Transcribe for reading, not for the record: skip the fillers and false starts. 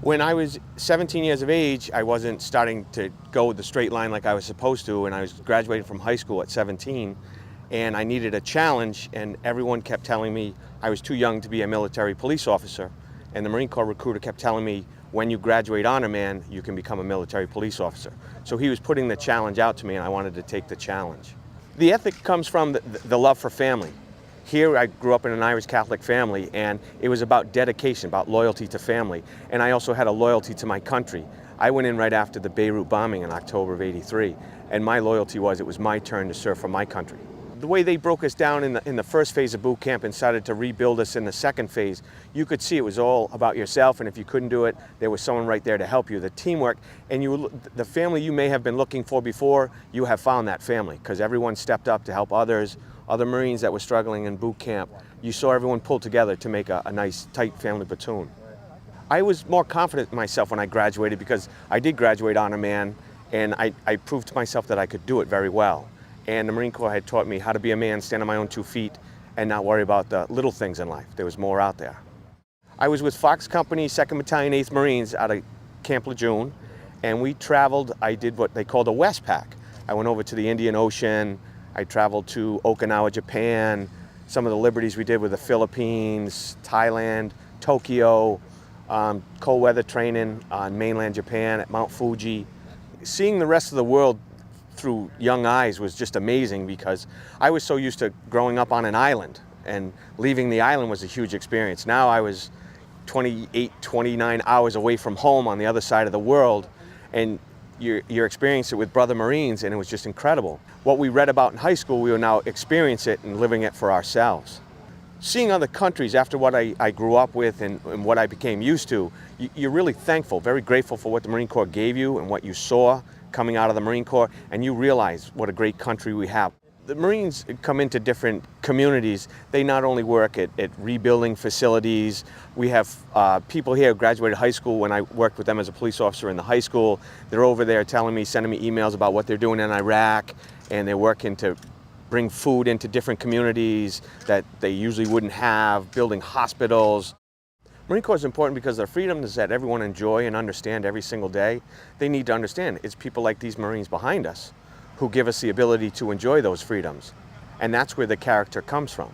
When I was 17 years of age, I wasn't starting to go the straight line like I was supposed to, and I was graduating from high school at 17, and I needed a challenge, and everyone kept telling me I was too young to be a military police officer, and the Marine Corps recruiter kept telling me, when you graduate Honor Man, you can become a military police officer. So he was putting the challenge out to me, and I wanted to take the challenge. The ethic comes from the love for family. Here I grew up in an Irish Catholic family, and it was about dedication, about loyalty to family. And I also had a loyalty to my country. I went in right after the Beirut bombing in October of '83, and my loyalty was it was my turn to serve for my country. The way they broke us down in the first phase of boot camp and started to rebuild us in the second phase, you could see it was all about yourself, and if you couldn't do it, there was someone right there to help you. The teamwork, and the family you may have been looking for before, you have found that family, because everyone stepped up to help others, other Marines that were struggling in boot camp. You saw everyone pull together to make a nice, tight family platoon. I was more confident in myself when I graduated, because I did graduate Honor Man, and I proved to myself that I could do it very well. And the Marine Corps had taught me how to be a man, stand on my own 2 feet, and not worry about the little things in life. There was more out there. I was with Fox Company, 2nd Battalion, 8th Marines out of Camp Lejeune, and we traveled. I did what they called a Westpac. I went over to the Indian Ocean. I traveled to Okinawa, Japan. Some of the liberties we did with the Philippines, Thailand, Tokyo, cold weather training on mainland Japan at Mount Fuji. Seeing the rest of the world through young eyes was just amazing, because I was so used to growing up on an island, and leaving the island was a huge experience. Now I was 28, 29 hours away from home on the other side of the world, and you're experiencing it with brother Marines, and it was just incredible. What we read about in high school, we will now experience it and living it for ourselves. Seeing other countries after what I grew up with and what I became used to, you're really thankful, very grateful for what the Marine Corps gave you and what you saw coming out of the Marine Corps, and you realize what a great country we have. The Marines come into different communities. They not only work at rebuilding facilities. We have people here who graduated high school when I worked with them as a police officer in the high school. They're over there telling me, sending me emails about what they're doing in Iraq, and they're working to bring food into different communities that they usually wouldn't have, building hospitals. Marine Corps is important because the freedoms that everyone enjoy and understand every single day, they need to understand it's people like these Marines behind us who give us the ability to enjoy those freedoms. And that's where the character comes from.